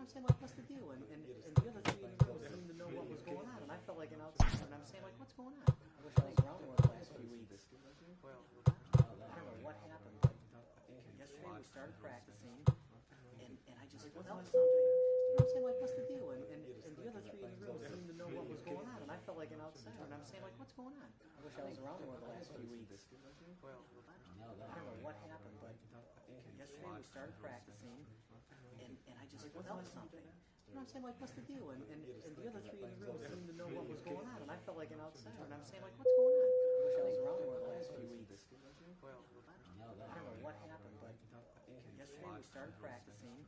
I'm saying, like, what's the deal? And the other three girls seemed to know what was going on, and I felt like an outsider. And I'm saying, like, what's going on? I wish I was around more the last few weeks. Well, I don't know what happened, but yesterday we started practicing, and I just felt something. You know what I'm saying? Like, what's the deal? And the other three girls seemed to know what was going on, and I felt like an outsider. And I'm saying, like, what's going on? I wish I was around more the last few weeks. Well, I don't know what happened, but yesterday we started practicing, and I just felt something. You know what I'm saying? Like, what's the deal? And the other three girls seemed to know what was going on, and I felt like an outsider. And I'm saying, like, what's going on? I wish I was around more the last few weeks. Well, I don't know what happened, but yesterday we started practicing,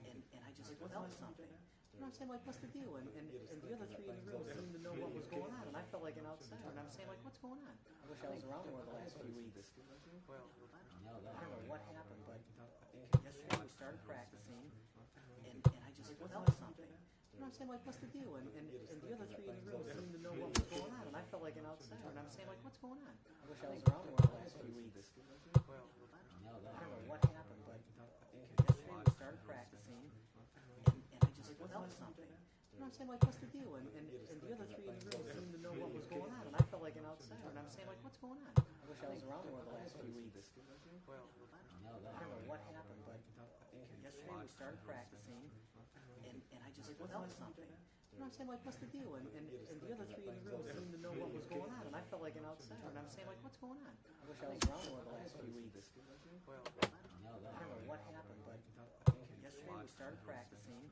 and I just felt something. You know what I'm saying? Like, what's the deal? And the other three girls seemed to know what was going on, and I felt like an outsider. And I'm saying, like, what's going on? I wish I was around more the last few weeks. Well, I don't know what happened, but yesterday we started practicing, and I just felt something. You know what I'm saying? Like, what's the deal? And the other three girls seemed to know what was going on, and I felt like an outsider. And I'm saying, like, what's going on? I wish I was around more the last few weeks. Well, I don't know what happened, but yesterday we started practicing, and I just felt something. You know what I'm saying? Like, what's the deal? And the other three girls seemed to know what was going on, and I felt like an outsider. And I'm saying, like, what's going on? I wish I was around more the last few weeks. Well, I don't know what happened, but yesterday we started practicing, and I just felt something. You know what I'm saying? Like, what's the deal? And the other three girls seemed to know what was going on, and I felt like an outsider. And I'm saying, like, what's going on? I wish I was around more the last few weeks. Well, I don't know what happened, but yesterday we started practicing,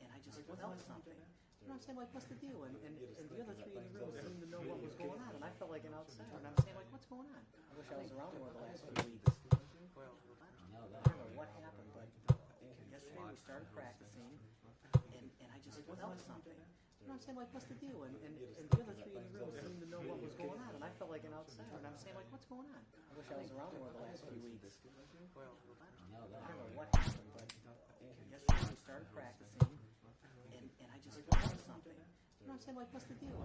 and I just felt something. You know what I'm saying? Like, what's the deal? And the other three girls seemed to know what was going on, and I felt like an outsider. And I'm saying, like, what's going on? I wish I was around more the last few weeks. Well, I don't know what happened, but yesterday we started practicing, and I just felt something. You know what I'm saying? Like, what's the deal? And the other three girls seemed to know what was going on, and I felt like an outsider. And I'm saying, like, what's going on? I wish I was around more the last few weeks. Well, I don't know what happened, but yesterday we started practicing, and I just felt something. You know what I'm saying? Like, what's the deal?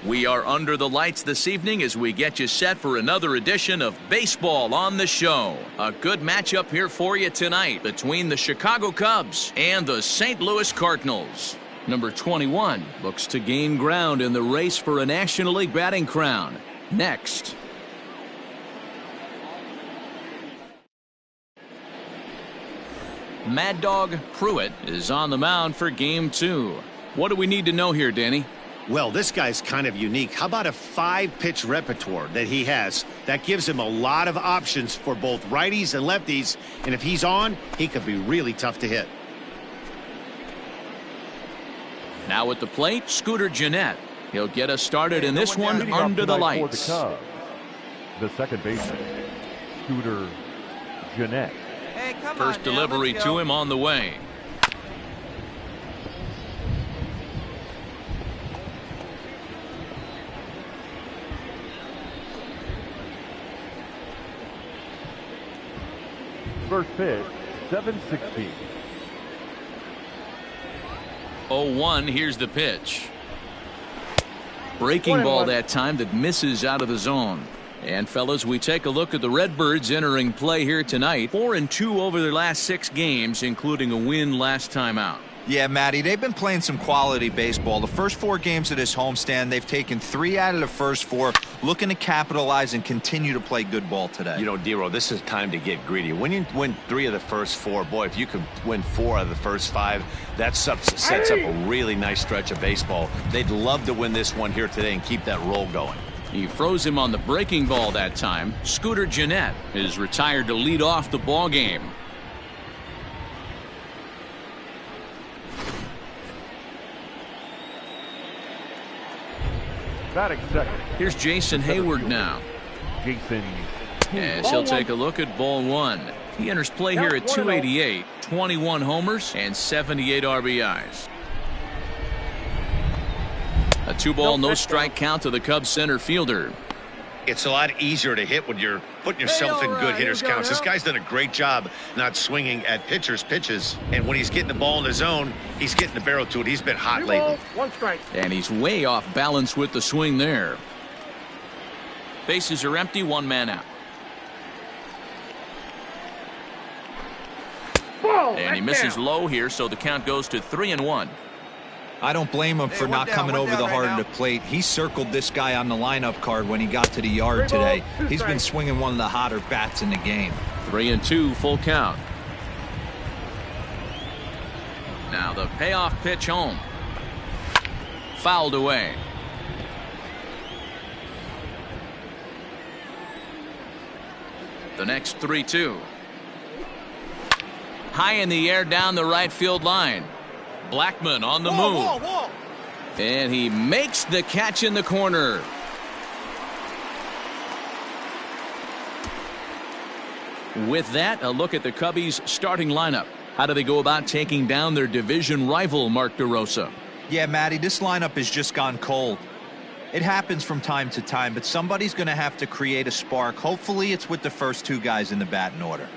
We are under the lights this evening as we get you set for another edition of Baseball on the Show. A good matchup here for you tonight between the Chicago Cubs and the St. Louis Cardinals. Number 21 looks to gain ground in the race for a National League batting crown. Next. Mad Dog Pruitt is on the mound for Game 2. What do we need to know here, Danny? Well, this guy's kind of unique. How about a 5-pitch repertoire that he has? That gives him a lot of options for both righties and lefties. And if he's on, he could be really tough to hit. Now at the plate, Scooter Gennett. He'll get us started in this one under the lights. For the Cubs, the second baseman, Scooter Gennett. Hey, come First on, delivery to him on the way. First pitch, 7-16. 0-1, here's the pitch. Breaking ball that time that misses out of the zone. And fellas, we take a look at the Redbirds entering play here tonight. 4-2 over their last 6 games, including a win last time out. Yeah, Matty, they've been playing some quality baseball. The first 4 games of this homestand, they've taken 3 out of the first 4, looking to capitalize and continue to play good ball today. You know, Dero, this is time to get greedy. When you win 3 of the first 4, boy, if you could win 4 out of the first 5, that sets up a really nice stretch of baseball. They'd love to win this one here today and keep that roll going. He froze him on the breaking ball that time. Scooter Gennett is retired to lead off the ball game. Batting second. Here's Jason Hayward now. Jason. As he'll take a look at ball 1. He enters play here at 288, 21 homers and 78 RBIs. A 2-ball, no strike count to the Cubs center fielder. It's a lot easier to hit when you're putting yourself in good hitters counts. This guy's done a great job not swinging at pitchers' pitches. And when he's getting the ball in the zone, he's getting the barrel to it. He's been hot lately. 1 strike. And he's way off balance with the swing there. Bases are empty, 1 man out. And he misses low here, so the count goes to 3-1. I don't blame him for not coming over the heart of the plate. He circled this guy on the lineup card when he got to the yard today. He's been swinging one of the hotter bats in the game. 3-2, full count. Now the payoff pitch home. Fouled away. The next 3-2. High in the air down the right field line. Blackmon on the move. And he makes the catch in the corner. With that, a look at the Cubbies' starting lineup. How do they go about taking down their division rival, Mark DeRosa? Yeah, Matty, this lineup has just gone cold. It happens from time to time, but somebody's going to have to create a spark. Hopefully it's with the first two guys in the batting order.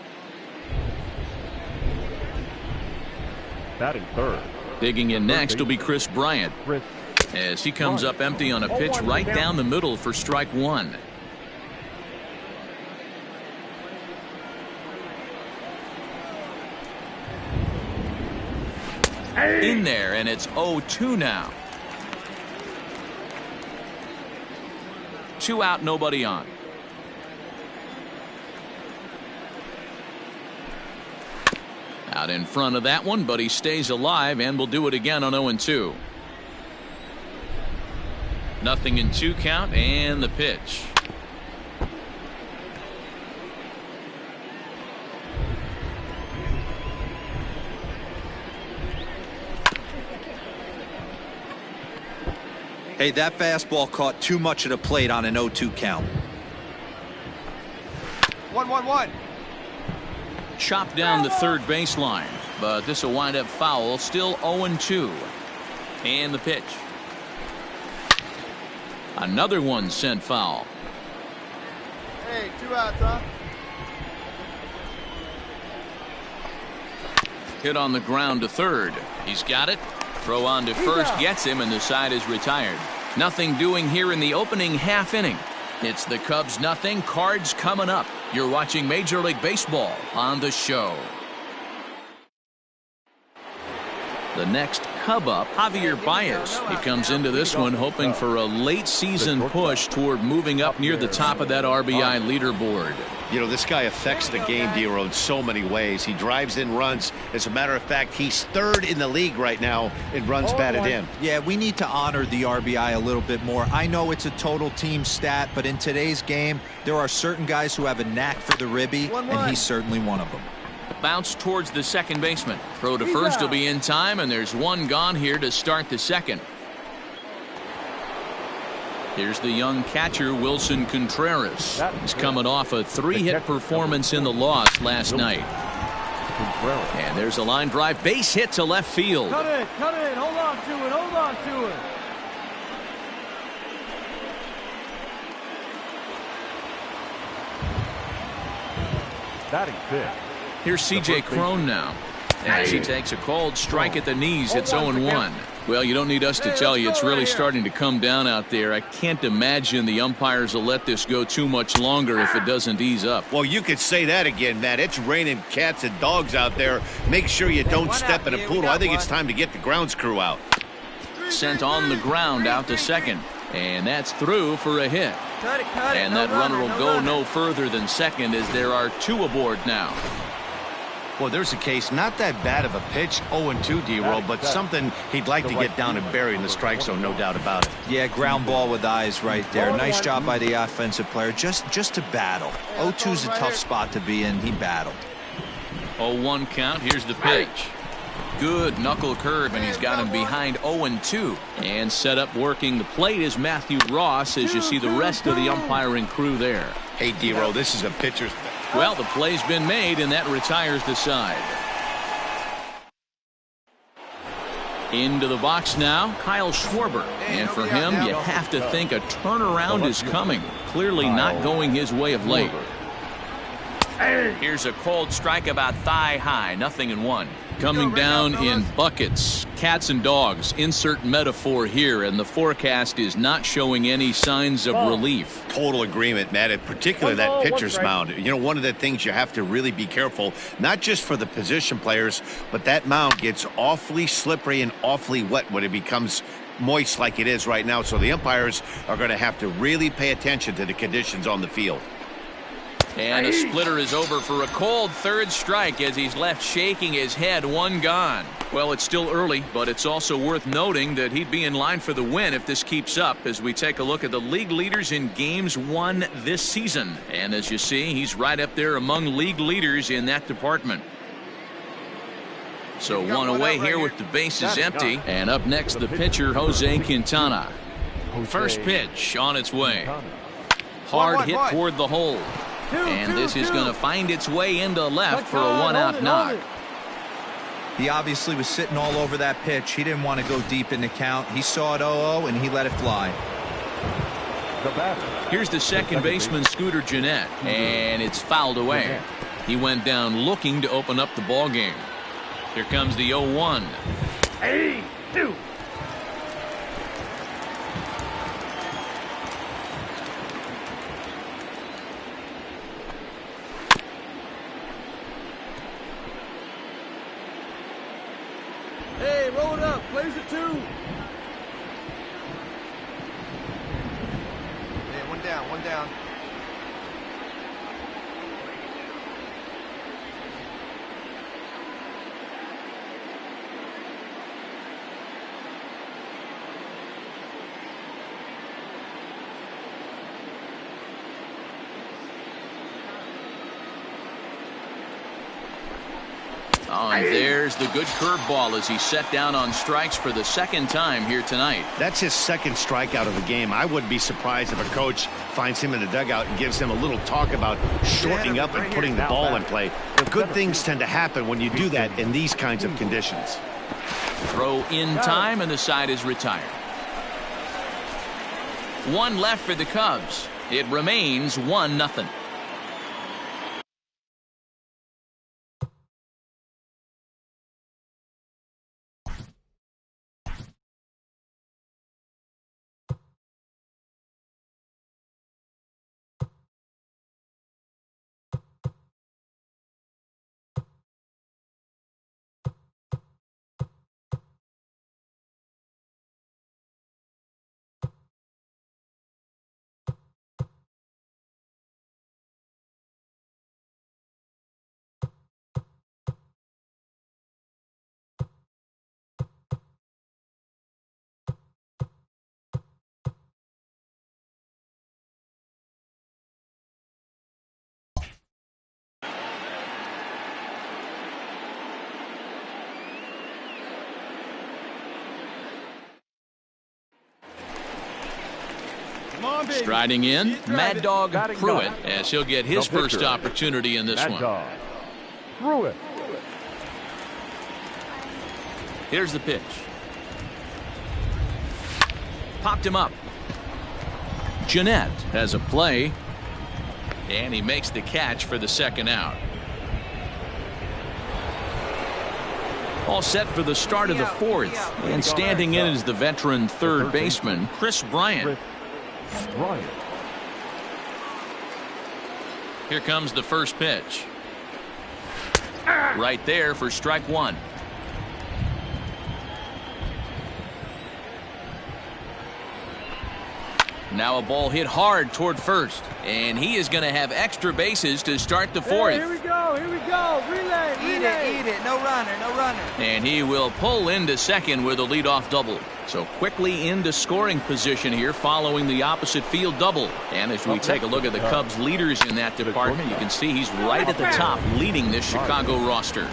Batting third. Digging in next will be Chris Bryant, as he comes up empty on a pitch right down the middle for strike one. In there, and it's 0-2 now. 2 out, nobody on. Out in front of that one, but he stays alive and will do it again on 0-2. Nothing in 2 count, and the pitch. Hey, that fastball caught too much of the plate on an 0-2 count. 1-1-1. Chopped down the third baseline, but this will wind up foul. Still 0-2. And the pitch. Another one sent foul. Hey, 2 outs, huh? Hit on the ground to third. He's got it. Throw on to first gets him, and the side is retired. Nothing doing here in the opening half inning. It's the Cubs nothing, Cards coming up. You're watching Major League Baseball on the show. The next Cub up, Javier Baez. He comes into this one hoping for a late season push toward moving up near the top of that RBI leaderboard. You know, this guy affects the game, D-Row, in so many ways. He drives in runs. As a matter of fact, he's third in the league right now in runs batted in. Yeah, we need to honor the RBI a little bit more. I know it's a total team stat, but in today's game, there are certain guys who have a knack for the ribby, and he's certainly one of them. Bounce towards the second baseman. Throw to first will be in time, and there's one gone here to start the second. Here's the young catcher, Wilson Contreras. He's coming off a 3-hit performance in the loss last night. And there's a line drive, base hit to left field. Cut it, hold on to it, hold on to it. Batting fifth. Here's C.J. Cron now, as he takes a cold strike at the knees. It's 0-1. Well, you don't need us to tell you it's really starting to come down out there. I can't imagine the umpires will let this go too much longer if it doesn't ease up. Well, you could say that again, Matt. It's raining cats and dogs out there. Make sure you don't step in a poodle. I think it's time to get the grounds crew out. Sent on the ground out to second, and that's through for a hit. And that runner will go no further than second, as there are 2 aboard now. Well, there's a case, not that bad of a pitch, 0-2, D-Roll, but something he'd like to get down and bury in the strike zone, no doubt about it. Yeah, ground ball with eyes right there. Nice job by the offensive player, just to battle. 0-2's a tough spot to be in. He battled. 0-1 count. Here's the pitch. Good knuckle curve, and he's got him behind 0-2. And set up working the plate is Matthew Ross, as you see the rest of the umpiring crew there. Hey, D-Roll, this is a pitcher's... Well, the play's been made, and that retires the side. Into the box now, Kyle Schwarber. And for him, you have to think a turnaround is coming. Clearly not going his way of late. Here's a cold strike about thigh high, 0-1. Coming down in buckets, cats and dogs. Insert metaphor here, and the forecast is not showing any signs of relief. Total agreement, Matt, and particularly that pitcher's mound. You know, one of the things you have to really be careful, not just for the position players, but that mound gets awfully slippery and awfully wet when it becomes moist like it is right now. So the umpires are going to have to really pay attention to the conditions on the field. And a splitter is over for a cold third strike as he's left shaking his head. One gone. Well, it's still early, but it's also worth noting that he'd be in line for the win if this keeps up as we take a look at the league leaders in games won this season. And as you see, he's right up there among league leaders in that department. So one away here with the bases empty. And up next, the pitcher, Jose Quintana. First pitch on its way. Hard hit toward the hole. And this is going to find its way into left for a one-out knock. He obviously was sitting all over that pitch. He didn't want to go deep in the count. He saw it 0-0 and he let it fly. Here's the second baseman, Scooter Gennett, and it's fouled away. He went down looking to open up the ball game. Here comes the 0-1. Hey, two. Hey, roll it up. Plays it 2. Yeah, one down, one down. Oh, and there's the good curveball as he's set down on strikes for the second time here tonight. That's his second strikeout of the game. I wouldn't be surprised if a coach finds him in the dugout and gives him a little talk about shortening up and putting the ball in play. Good things tend to happen when you do that in these kinds of conditions. Throw in time, and the side is retired. One left for the Cubs. It remains 1-0. Striding in, Mad Dog Pruitt, as he'll get his first opportunity in this one. Pruitt. Here's the pitch. Popped him up. Gennett has a play, and he makes the catch for the second out. All set for the start of the fourth, and standing in is the veteran third baseman, Chris Bryant. Here comes the first pitch. Right there for strike one. Now a ball hit hard toward first, and he is going to have extra bases to start the fourth. Hey, here we go, relay. Eat it, no runner. And he will pull into second with a leadoff double. So quickly into scoring position here following the opposite field double. And as we take a look at the Cubs leaders in that department, you can see he's right at the top leading this Chicago roster.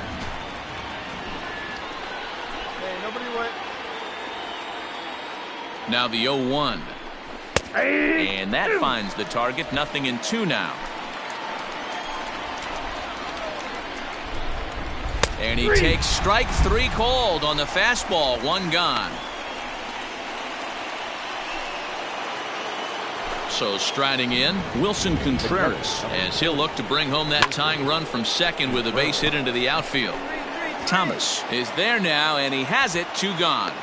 Hey, nobody went. Now the 0-1. And that finds the target. 0-2 now. And he takes strike three called on the fastball. One gone. So striding in, Wilson Contreras, as he'll look to bring home that tying run from second with a base hit into the outfield. Thomas is there now, and he has it. 2 gone.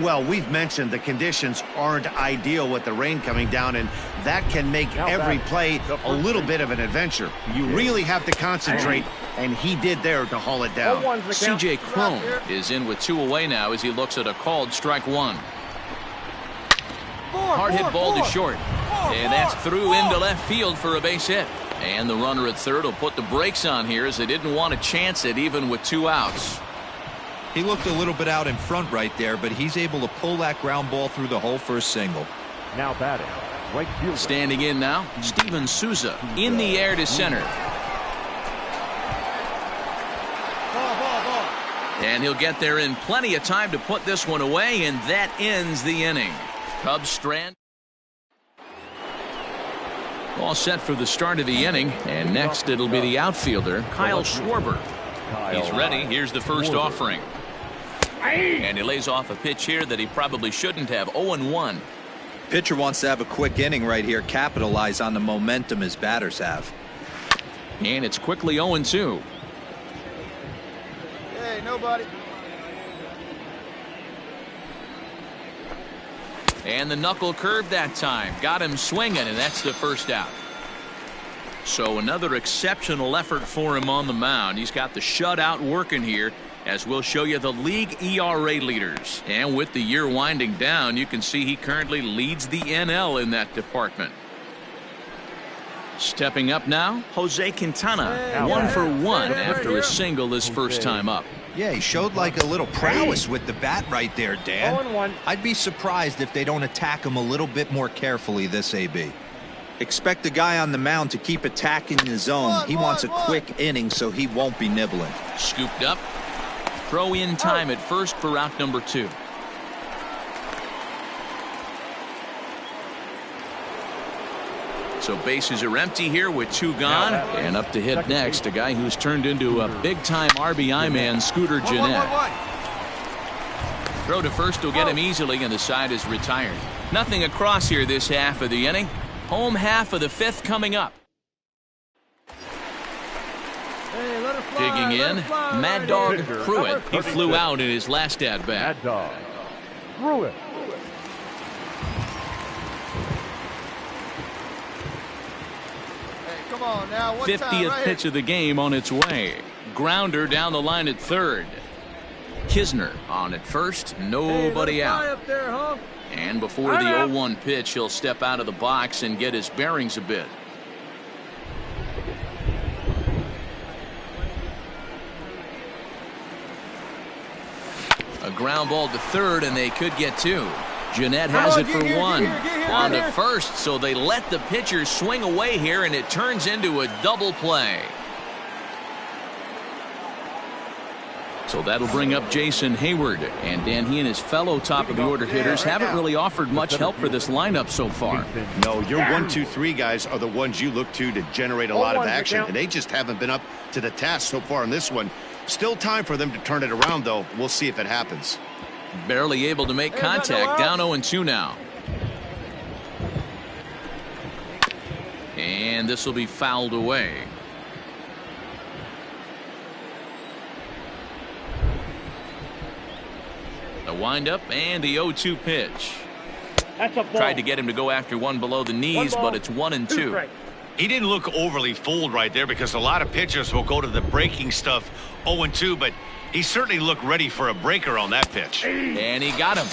Well, we've mentioned the conditions aren't ideal with the rain coming down, and that can make every play a little bit of an adventure. You really have to concentrate, and he did there to haul it down. C.J. Cron is in with 2 away now as he looks at a called strike one. Hard hit ball to short. And that's through into left field for a base hit. And the runner at third will put the brakes on here as they didn't want to chance it even with 2 outs. He looked a little bit out in front right there, but he's able to pull that ground ball through the hole for a single. Now batting, right fielder. Standing in now, Steven Souza in the air to center. And he'll get there in plenty of time to put this one away, and that ends the inning. Cubs strand. All set for the start of the inning, and next it'll be the outfielder, Kyle Schwarber. He's ready. Here's the first offering. And he lays off a pitch here that he probably shouldn't have. 0-1. Pitcher wants to have a quick inning right here, capitalize on the momentum his batters have. And it's quickly 0-2. Hey, nobody. And the knuckle curve that time. Got him swinging, and that's the first out. So another exceptional effort for him on the mound. He's got the shutout working here, as we'll show you the league ERA leaders. And with the year winding down, you can see he currently leads the NL in that department. Stepping up now, Jose Quintana, 1 for 1 after a single his first time up. Yeah, he showed like a little prowess with the bat right there, Dan. I'd be surprised if they don't attack him a little bit more carefully this AB. Expect the guy on the mound to keep attacking his zone. He wants a quick inning so he won't be nibbling. Scooped up. Throw in time at first for out number 2. So bases are empty here with 2 gone. And up to hit next, a guy who's turned into a big-time RBI man, Scooter Gennett. Throw to first will get him easily, and the side is retired. Nothing across here this half of the inning. Home half of the 5th coming up. Hey, let it fly, Digging in, Mad Dog Pruitt. He flew out in his last at-bat. Mad Dog Pruitt. Hey, come on now. 50th pitch of the game on its way. Grounder down the line at third. Kisner on at first. Nobody out. Up there, huh? And before the 0-1 pitch, he'll step out of the box and get his bearings a bit. A ground ball to third, and they could get 2. Gennett has it for 1. On to first, so they let the pitcher swing away here, and it turns into a double play. So that'll bring up Jason Hayward. And Dan, he and his fellow top-of-the-order hitters haven't really offered much help for this lineup so far. No, your 1, 2, 3 guys are the ones you look to generate a lot of action, and they just haven't been up to the task so far in this one. Still time for them to turn it around, though. We'll see if it happens. Barely able to make contact. Down 0-2 now. And this will be fouled away. The windup and the 0-2 pitch. Tried to get him to go after one below the knees, but it's 1-2. He didn't look overly fooled right there, because a lot of pitchers will go to the breaking stuff 0-2, but he certainly looked ready for a breaker on that pitch. And he got him.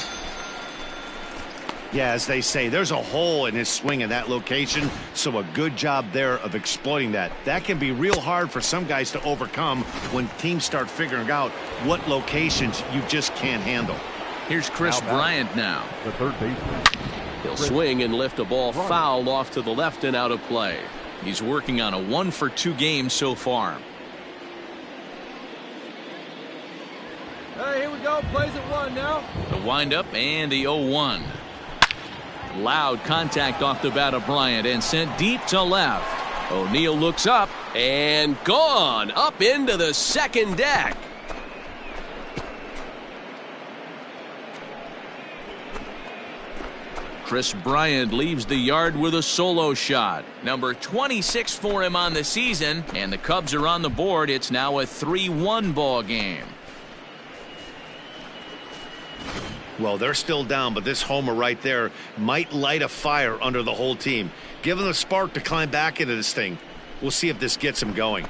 Yeah, as they say, there's a hole in his swing in that location, so a good job there of exploiting that. That can be real hard for some guys to overcome when teams start figuring out what locations you just can't handle. Here's Chris Bryant now. The third baseman. He'll swing and lift a ball foul off to the left and out of play. He's working on a 1-for-2 game so far. Hey, here we go. Plays at 1 now. The windup and the 0-1. Loud contact off the bat of Bryant and sent deep to left. O'Neill looks up and gone up into the second deck. Chris Bryant leaves the yard with a solo shot. Number 26 for him on the season, and the Cubs are on the board. It's now a 3-1 ball game. Well, they're still down, but this homer right there might light a fire under the whole team. Give them a spark to climb back into this thing. We'll see if this gets them going.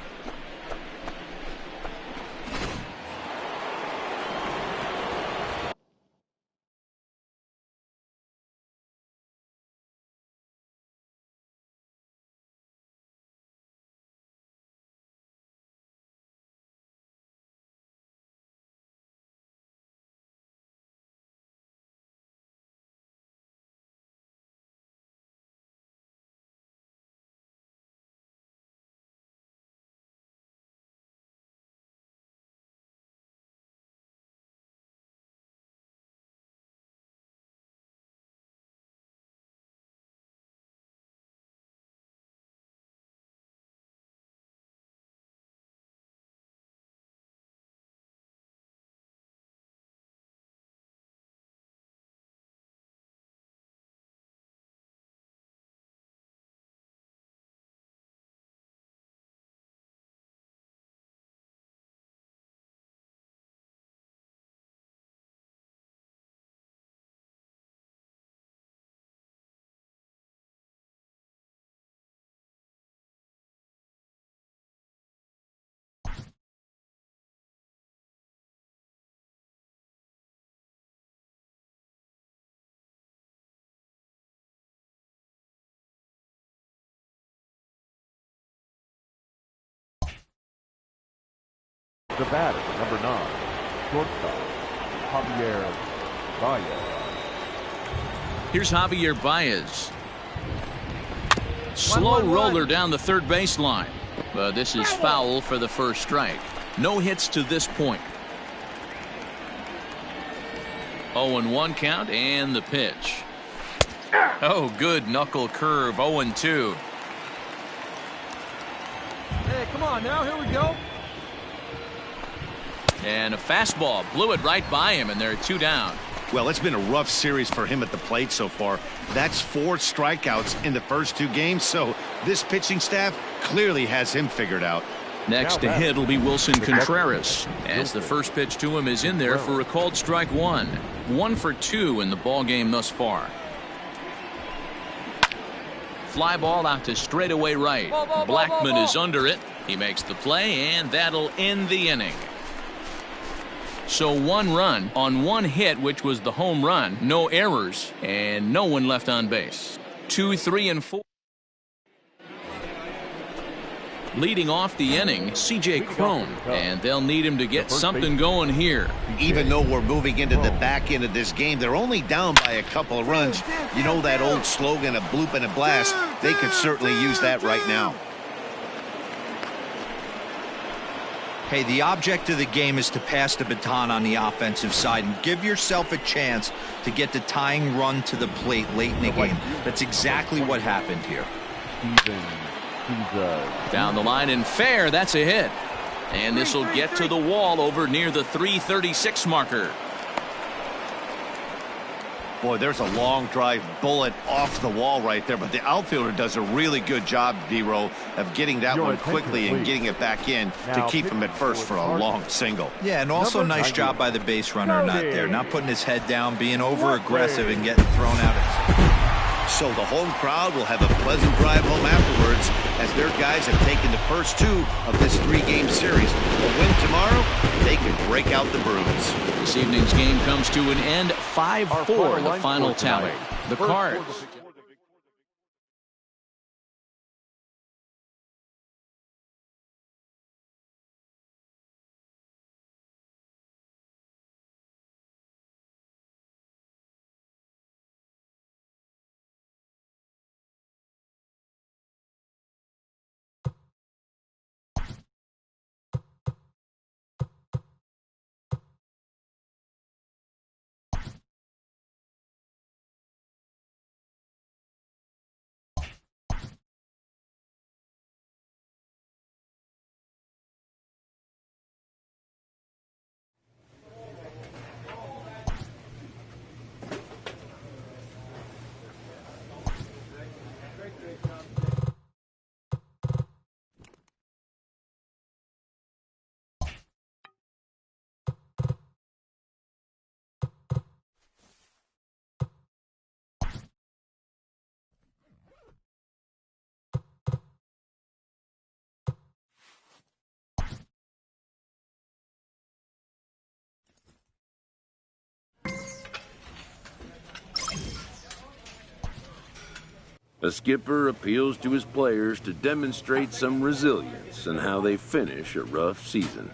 The batter, number 9, shortstop, Javier Baez. Here's Javier Baez. Slow roller down the third baseline. But this is foul for the first strike. No hits to this point. 0-1 count and the pitch. Oh, good knuckle curve. 0-2. Hey, come on now. Here we go. And a fastball blew it right by him, and they're 2 down. Well, it's been a rough series for him at the plate so far. That's 4 strikeouts in the first 2 games, so this pitching staff clearly has him figured out. Next to hit will be Wilson Contreras, as the first pitch to him is in there for a called strike 1. 1 for 2 in the ball game thus far. Fly ball out to straightaway right. Blackman is under it. He makes the play, and that'll end the inning. So 1 run on 1 hit, which was the home run, no errors, and no one left on base. 2, 3, and 4. Leading off the inning, C.J. Cron, and they'll need him to get something going here. Even though we're moving into the back end of this game, they're only down by a couple of runs. You know that old slogan, a bloop and a blast? They could certainly use that right now. Hey, the object of the game is to pass the baton on the offensive side and give yourself a chance to get the tying run to the plate late in the game. That's exactly what happened here. Down the line and fair. That's a hit. And this will get to the wall over near the 336 marker. Boy, there's a long drive bullet off the wall right there, but the outfielder does a really good job, D-Row, of getting that one quickly and getting it back in to keep him at first for a long single. Yeah, and also nice job by the base runner not there, not putting his head down, being over aggressive and getting thrown out. So the home crowd will have a pleasant drive home afterwards as their guys have taken the first 2 of this 3-game series. A win tomorrow, they can break out the brooms. This evening's game comes to an end. 5-4 the final tally. The Cards. A skipper appeals to his players to demonstrate some resilience in how they finish a rough season.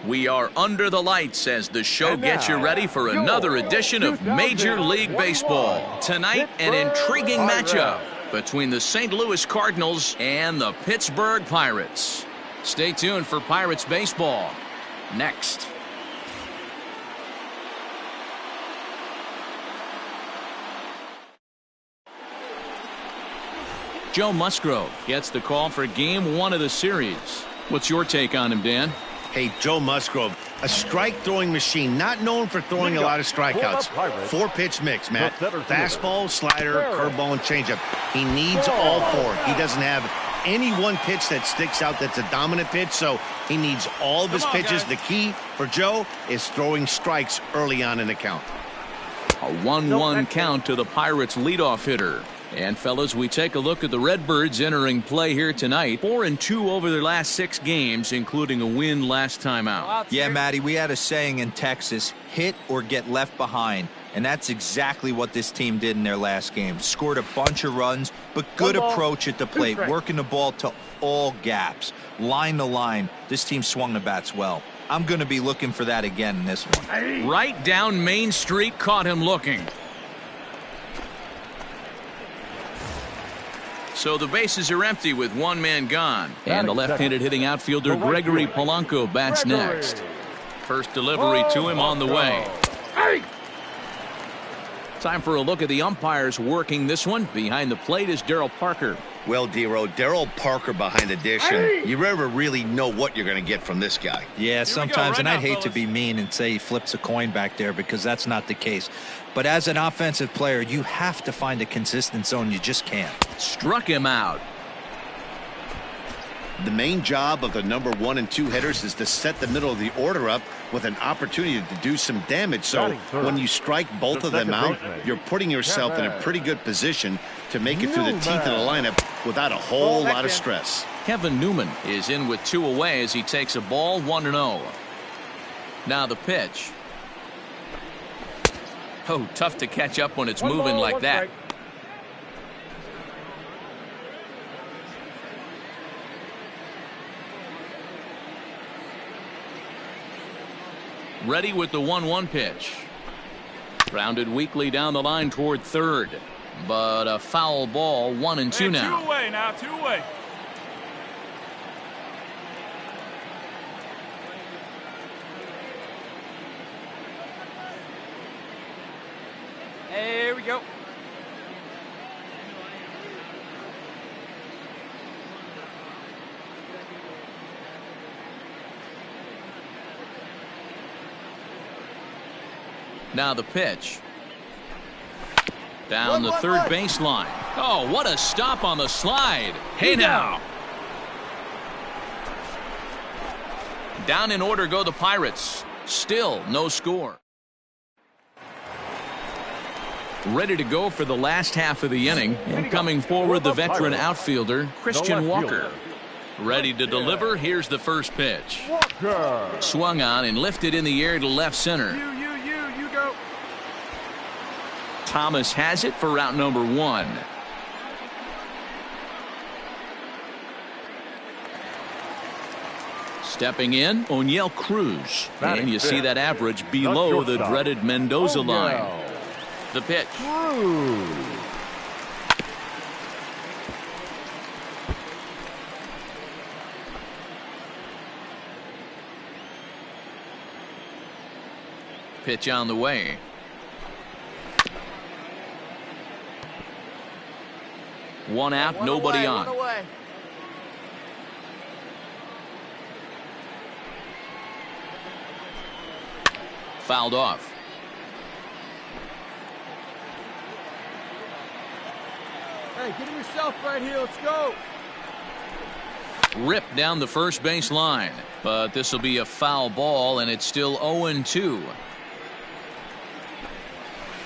We are under the lights as the show gets you ready for another edition of Major League Baseball. Tonight, an intriguing matchup between the St. Louis Cardinals and the Pittsburgh Pirates. Stay tuned for Pirates baseball next. Joe Musgrove gets the call for Game 1 of the series. What's your take on him, Dan? Hey, Joe Musgrove, a strike-throwing machine, not known for throwing a lot of strikeouts. 4-pitch mix, Matt. Fastball, slider, curveball, and changeup. He needs all 4. He doesn't have any one pitch that sticks out that's a dominant pitch, so he needs all of his pitches. The key for Joe is throwing strikes early on in the count. A 1-1 count to the Pirates' leadoff hitter. And fellas, we take a look at the Redbirds entering play here tonight. 4-2 over their last 6 games, including a win last time out. Yeah, Matty, we had a saying in Texas, hit or get left behind. And that's exactly what this team did in their last game. Scored a bunch of runs, but good approach at the plate, working the ball to all gaps. Line to line, this team swung the bats well. I'm going to be looking for that again in this one. Right down Main Street, caught him looking. So the bases are empty with one man gone. And the left-handed hitting outfielder Gregory Polanco bats next. First delivery to him on the way. Time for a look at the umpires working this one. Behind the plate is Darryl Parker. Well, D-Row, Darryl Parker behind the dish, and you never really know what you're going to get from this guy. Yeah, sometimes, and I'd hate to be mean and say he flips a coin back there because that's not the case. But as an offensive player, you have to find a consistent zone. You just can't. Struck him out. The main job of the number 1 and 2 hitters is to set the middle of the order up with an opportunity to do some damage. So when you strike both of them out, you're putting yourself in a pretty good position to make it through the teeth of the lineup without a whole lot of stress. Kevin Newman is in with 2 away as he takes a ball 1-0. Now the pitch. Oh, tough to catch up when it's moving like that. Ready with the 1-1 pitch. Grounded weakly down the line toward third. But a foul ball, 1-2 now. 2 away now, 2 away. Here we go. Now the pitch. Down the third baseline. Oh, what a stop on the slide. Hey now. Down in order go the Pirates. Still no score. Ready to go for the last half of the inning. And coming forward, the veteran outfielder, Christian Walker. Ready to deliver. Here's the first pitch. Swung on and lifted in the air to left center. You go. Thomas has it for route number 1. Stepping in, O'Neill Cruz. And you see that average below the dreaded Mendoza line. The pitch. Pitch on the way. One out, nobody on. Fouled off. Hey, get him yourself right here. Let's go. Ripped down the first base line. But this will be a foul ball, and it's still 0-2.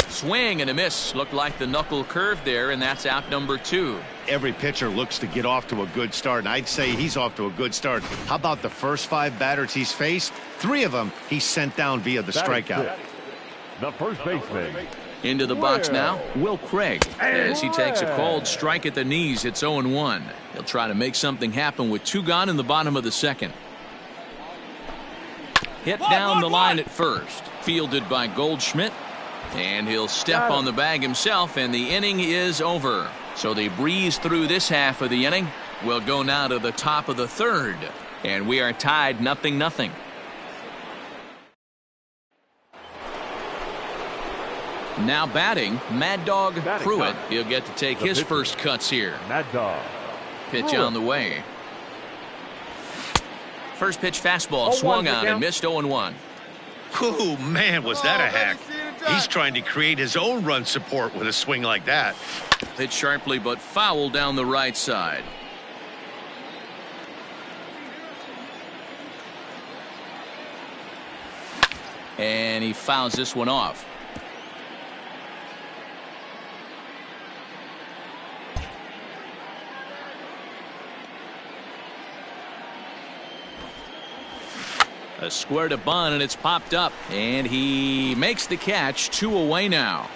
Swing and a miss. Looked like the knuckle curve there, and that's out number 2. Every pitcher looks to get off to a good start, and I'd say he's off to a good start. How about the first 5 batters he's faced? 3 of them he sent down via the strikeout. The first baseman, Into the box now, Will Craig, as he takes a called strike at the knees. It's 0-1. He'll try to make something happen with 2 gone in the bottom of the second. Hit down the line at first. Fielded by Goldschmidt. And he'll step on the bag himself, and the inning is over. So they breeze through this half of the inning. We'll go now to the top of the third. And we are tied 0-0. Now batting, Mad Dog Pruitt. He'll get to take his first cuts here. Mad Dog. Pitch on the way. First pitch fastball swung on and missed 0-1. Oh, man, was that a hack. He's trying to create his own run support with a swing like that. Hit sharply but foul down the right side. And he fouls this one off. A square to Bunn, and it's popped up, and he makes the catch. 2 away now.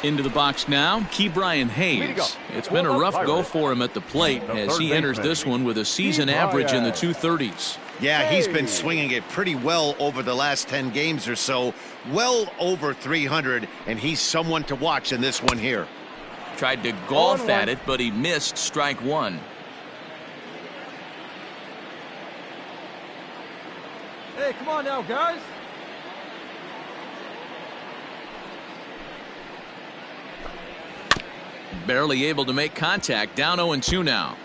Into the box now, Ke'Bryan Hayes. It's been a rough go for him at the plate as he enters this one with a season average in the 230s. Yeah, he's been swinging it pretty well over the last 10 games or so. Well over 300, and he's someone to watch in this one here. Tried to golf at it, but he missed strike 1. Hey, come on now, guys. Barely able to make contact. Down 0-2 now.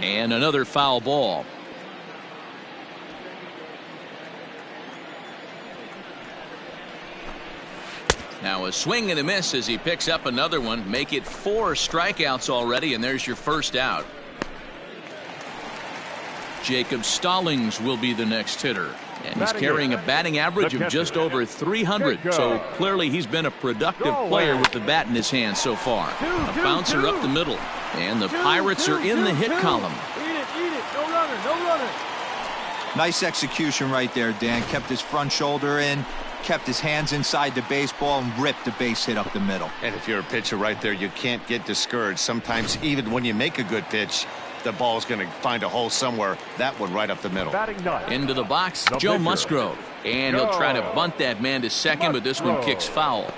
And another foul ball. Now a swing and a miss as he picks up another one. Make it 4 strikeouts already, and there's your first out. Jacob Stallings will be the next hitter. And he's carrying a batting average of just over 300. So clearly he's been a productive player with the bat in his hand so far. A bouncer up the middle. And the Pirates are in the hit column. Eat it. No runner, no runner. Nice execution right there, Dan. Kept his front shoulder in, kept his hands inside the baseball, and ripped the base hit up the middle. And if you're a pitcher right there, you can't get discouraged. Sometimes even when you make a good pitch, the ball's going to find a hole somewhere. That one right up the middle. Into the box, Joe Musgrove. And he'll try to bunt that man to second, but this one kicks foul.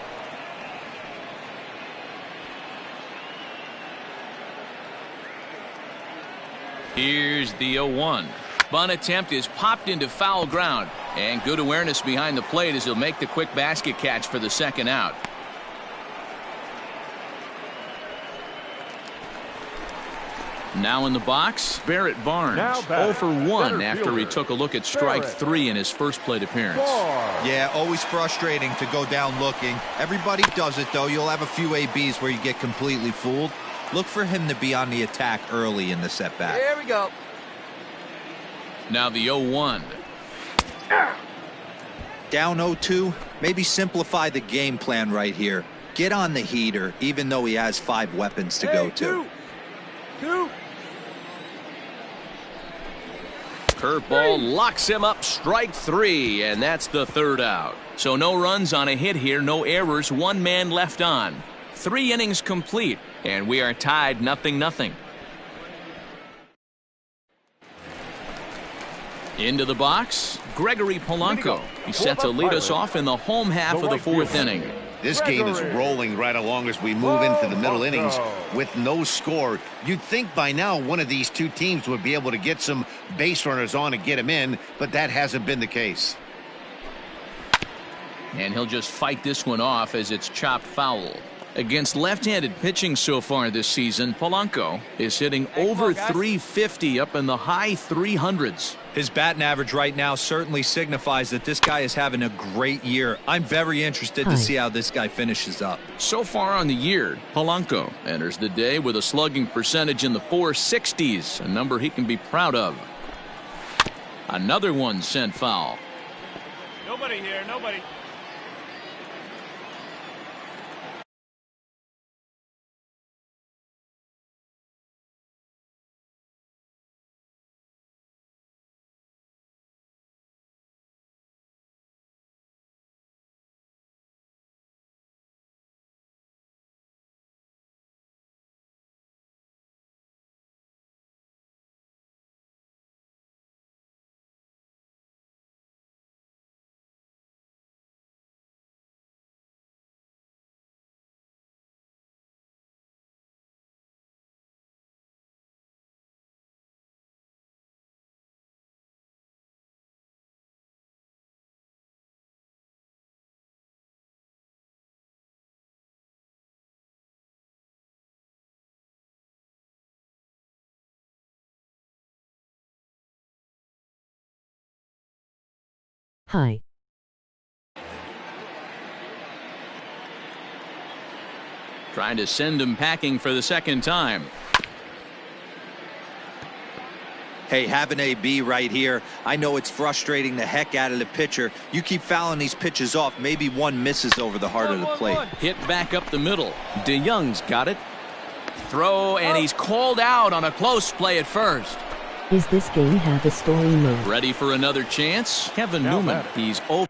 Here's the 0-1. Bunt attempt is popped into foul ground. And good awareness behind the plate as he'll make the quick basket catch for the second out. Now in the box, Barrett Barnes. 0 for 1 after he took a look at strike 3 in his first plate appearance. Yeah, always frustrating to go down looking. Everybody does it, though. You'll have a few ABs where you get completely fooled. Look for him to be on the attack early in the setback. Here we go. Now the 0-1. Down 0-2, maybe simplify the game plan right here. Get on the heater, even though he has 5 weapons to go to. Curveball locks him up, strike 3, and that's the third out. So no runs on a hit here, no errors, 1 man left on. 3 innings complete, and we are tied 0-0. Into the box, Gregory Polanco. He's set to lead us off in the home half of the 4th inning. This game is rolling right along as we move into the middle innings with no score. You'd think by now one of these two teams would be able to get some base runners on and get them in, but that hasn't been the case. And he'll just fight this one off as it's chopped foul. Against left-handed pitching so far this season, Polanco is hitting over 350 up in the high 300s. His batting average right now certainly signifies that this guy is having a great year. I'm very interested to see how this guy finishes up. So far on the year, Polanco enters the day with a slugging percentage in the 460s, a number he can be proud of. Another one sent foul. Nobody here, nobody. Hi. Trying to send him packing for the second time. Hey, have an AB right here. I know it's frustrating the heck out of the pitcher. You keep fouling these pitches off, maybe one misses over the heart of the plate. Hit back up the middle. DeYoung's got it. Throw, and he's called out on a close play at first. Is this game have a story mode? Ready for another chance? Kevin Newman. He's open.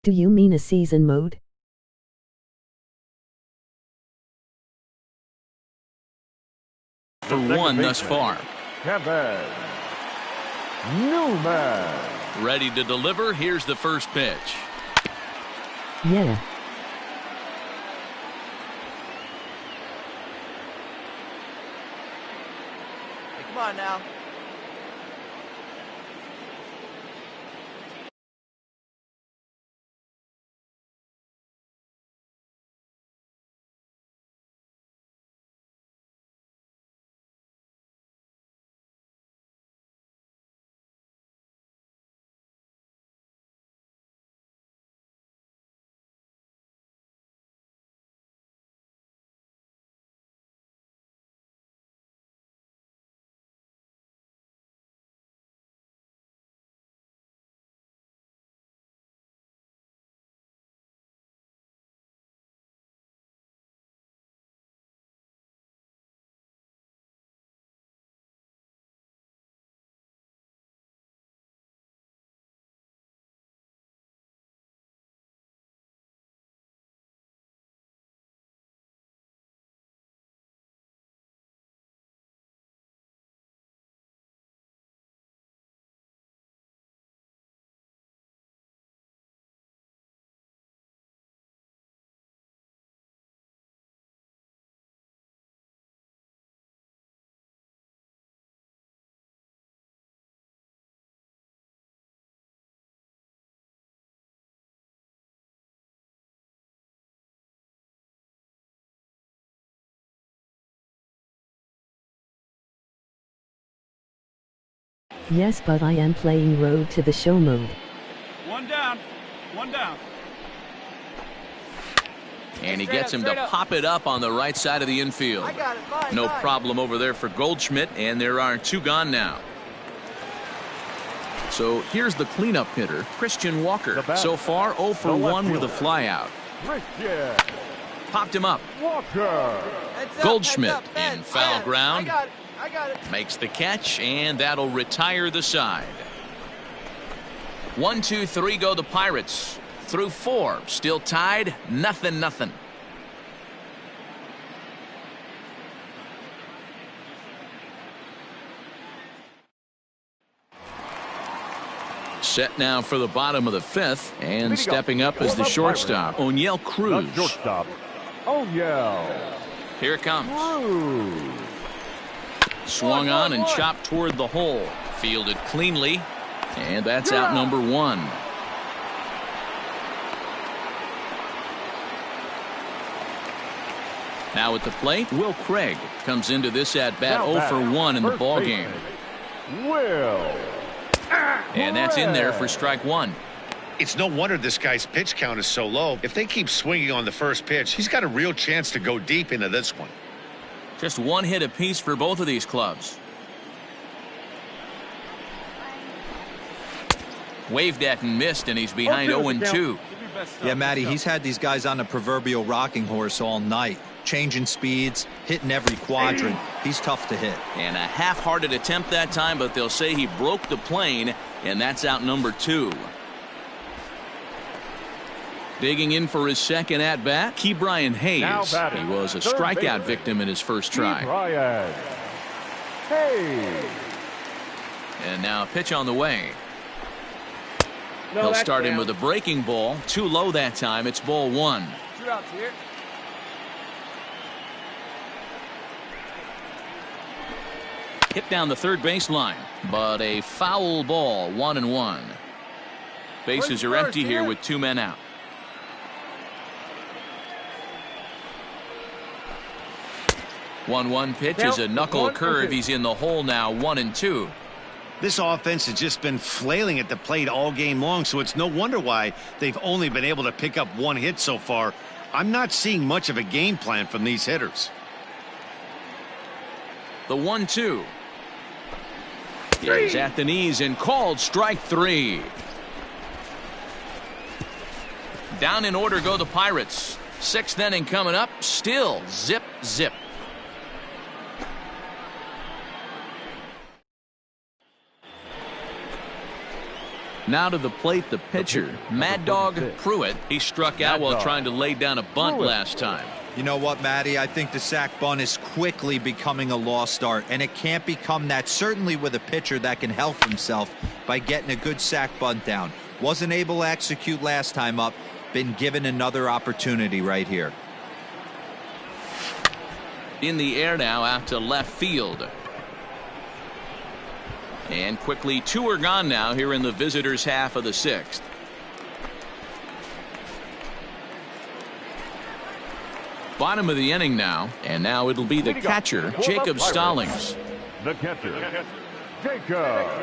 Do you mean a season mode? For one thus far. Kevin Newman. Ready to deliver. Here's the first pitch. Yeah. Hey, come on now. Yes, but I am playing Road to the Show mode. One down. One down. And he gets him to pop it up on the right side of the infield. I got it. Bye, No bye. problem over there for Goldschmidt, and there are two gone now. So here's the cleanup hitter, Christian Walker. So far, 0 for 1 with a flyout. Christian Popped him up. Walker. Heads up, Goldschmidt heads up, Ben. in foul ground. I got it. Makes the catch, and that'll retire the side. 1, 2, 3 go the Pirates. Through 4, still tied, 0-0. Set now for the bottom of the 5th, and stepping up is the shortstop, O'Neill Cruz. The shortstop, O'Neill Here it comes. Cruz. Swung on and chopped toward the hole. Fielded cleanly, and that's out number 1. Now at the plate, Will Craig comes into this at-bat 0 for 1 in the ballgame. Will. And that's in there for strike 1. It's no wonder this guy's pitch count is so low. If they keep swinging on the first pitch, he's got a real chance to go deep into this one. Just one hit apiece for both of these clubs. Waved at and missed, and he's behind 0-2. Yeah, Matty, he's had these guys on the proverbial rocking horse all night. Changing speeds, hitting every quadrant. He's tough to hit. And a half-hearted attempt that time, but they'll say he broke the plane, and that's out number 2. Digging in for his second at-bat, Ke'Bryan Hayes. He was a strikeout victim in his first try. Ke'Bryan Hayes. And now a pitch on the way. He'll start him with a breaking ball. Too low that time. It's ball 1. 2 outs here. Hit down the third baseline, but a foul ball. 1-1. Bases are empty here with 2 men out. One pitch is a knuckle curve. He's in the hole now. 1-2. This offense has just been flailing at the plate all game long, so it's no wonder why they've only been able to pick up 1 hit so far. I'm not seeing much of a game plan from these hitters. The 1-2 is at the knees and called strike 3. Down in order go the Pirates. 6th inning coming up. Still zip, zip. Now to the plate, the pitcher, Mad Dog Pruitt. He struck out while trying to lay down a bunt last time. You know what, Matty? I think the sac bunt is quickly becoming a lost art, and it can't become that, certainly with a pitcher that can help himself by getting a good sac bunt down. Wasn't able to execute last time up. Been given another opportunity right here. In the air now out to left field. And quickly 2 are gone now here in the visitors' half of the 6th. Bottom of the inning now, and now it'll be the catcher, Jacob Stallings. The catcher, Jacob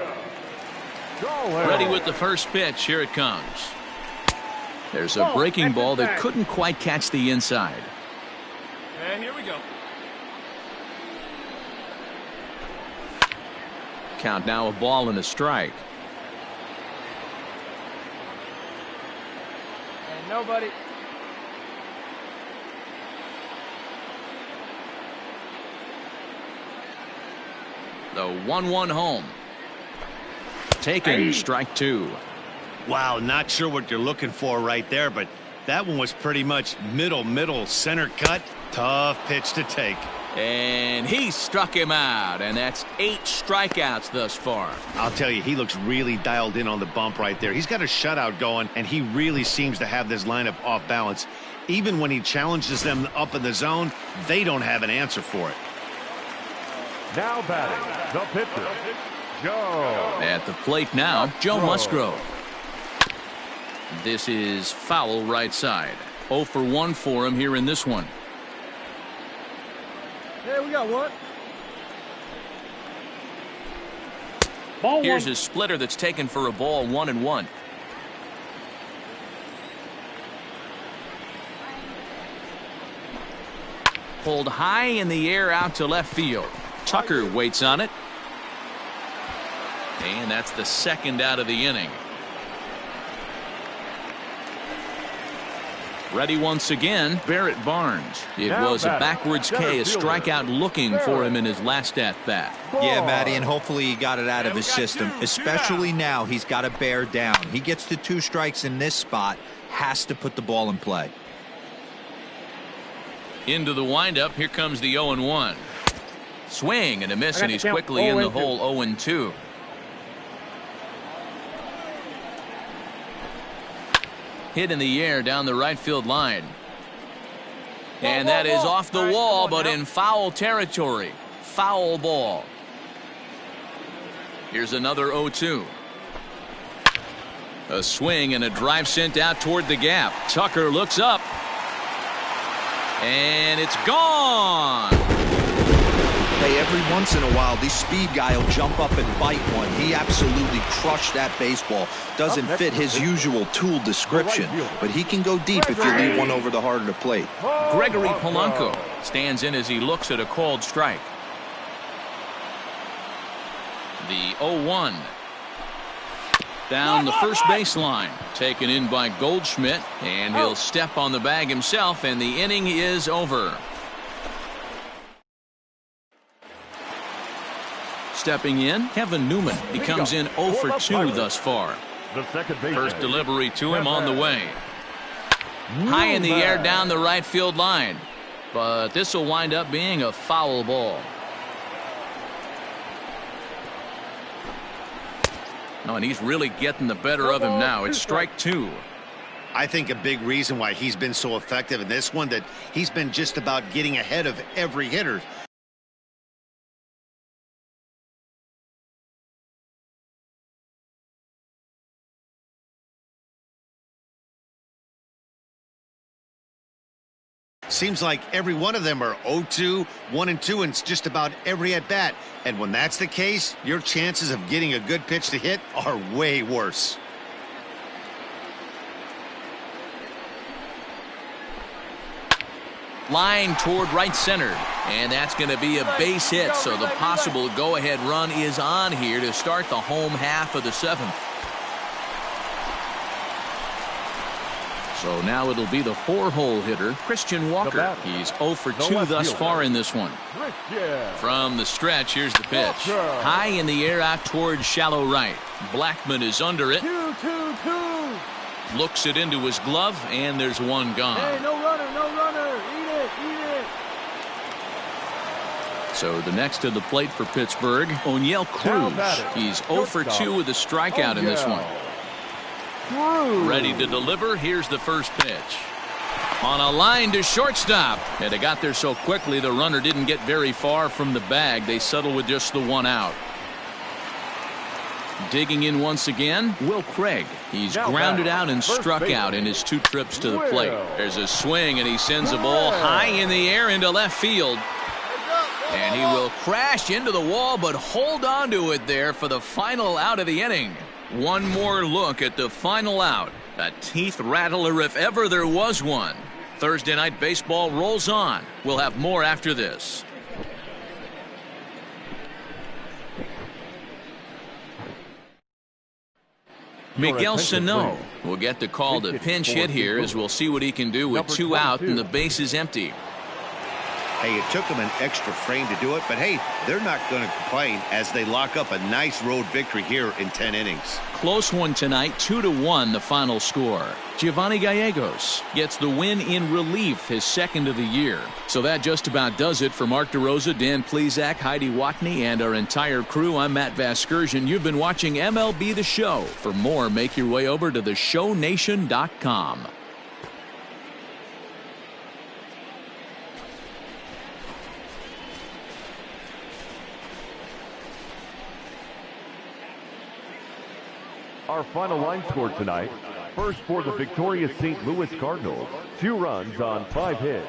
Stallings. Ready with the first pitch. Here it comes. There's a breaking ball that couldn't quite catch the inside. And here we go. Count now, a ball and a strike. And nobody. The 1-1 home. Taken, strike 2. Wow, not sure what you're looking for right there, but that one was pretty much middle center cut. Tough pitch to take. And he struck him out, and that's 8 strikeouts thus far. I'll tell you, he looks really dialed in on the bump right there. He's got a shutout going, and he really seems to have this lineup off balance. Even when he challenges them up in the zone, they don't have an answer for it. Now batting, the pitcher, Joe. At the plate now, Joe Musgrove. This is foul right side. 0 for 1 for him here in this one. Hey, we got one. Here's his splitter that's taken for a ball. 1-1. Pulled high in the air out to left field. Tucker waits on it. And that's the second out of the inning. Ready once again, Barrett Barnes. It was a backwards K, a strikeout looking for him in his last at-bat. Yeah, Matty, and hopefully he got it out of his system. Especially now, he's got to bear down. He gets to 2 strikes in this spot, has to put the ball in play. Into the windup, here comes the 0-1. Swing and a miss, and he's quickly in the hole. 0-2. Hit in the air down the right field line. And that is off the wall, but in foul territory. Foul ball. Here's another 0-2. A swing and a drive sent out toward the gap. Tucker looks up. And it's gone. Hey, Every once in a while, this speed guy will jump up and bite one. He absolutely crushed that baseball. Doesn't fit his usual tool description, but he can go deep if you leave one over the heart of the plate. Gregory Polanco stands in as he looks at a called strike. The 0-1. Down the first baseline, taken in by Goldschmidt, and he'll step on the bag himself, and the inning is over. Stepping in, Kevin Newman. He comes in 0 for 2 thus far. First delivery to him on the way. High in the air down the right field line, but this will wind up being a foul ball. Oh, and he's really getting the better of him now. It's strike 2. I think a big reason why he's been so effective in this one, that he's been just about getting ahead of every hitter. Seems like every one of them are 0-2, 1-2, and it's just about every at bat. And when that's the case, your chances of getting a good pitch to hit are way worse. Line toward right center, and that's going to be a base hit, so the possible go-ahead run is on here to start the home half of the 7th. So now it'll be the 4-hole hitter, Christian Walker. He's 0 for 2 thus far in this one. From the stretch, here's the pitch. High in the air out towards shallow right. Blackman is under it. 2-2-2. Looks it into his glove, and there's one gone. Hey, no runner, no runner. Eat it, eat it. So the next to the plate for Pittsburgh, O'Neill Cruz. He's 0 for 2 with a strikeout in this one. Ready to deliver. Here's the first pitch. On a line to shortstop. And they got there so quickly the runner didn't get very far from the bag. They settle with just the one out. Digging in once again, Will Craig. He's grounded out and struck out in his 2 trips to the plate. There's a swing, and he sends a ball high in the air into left field. And he will crash into the wall, but hold on to it there for the final out of the inning. One more look at the final out. A teeth rattler if ever there was one. Thursday Night Baseball rolls on. We'll have more after this. Miguel Sano will get the call to pinch hit here, as we'll see what he can do with 2 out and the bases empty. Hey, it took them an extra frame to do it, but hey, they're not going to complain as they lock up a nice road victory here in 10 innings. Close one tonight, 2-1 the final score. Giovanni Gallegos gets the win in relief, his 2nd of the year. So that just about does it for Mark DeRosa, Dan Plesac, Heidi Watney, and our entire crew. I'm Matt Vasgersian. You've been watching MLB The Show. For more, make your way over to theshownation.com. Our final line score tonight. First for the victorious St. Louis Cardinals. 2 runs on 5 hits.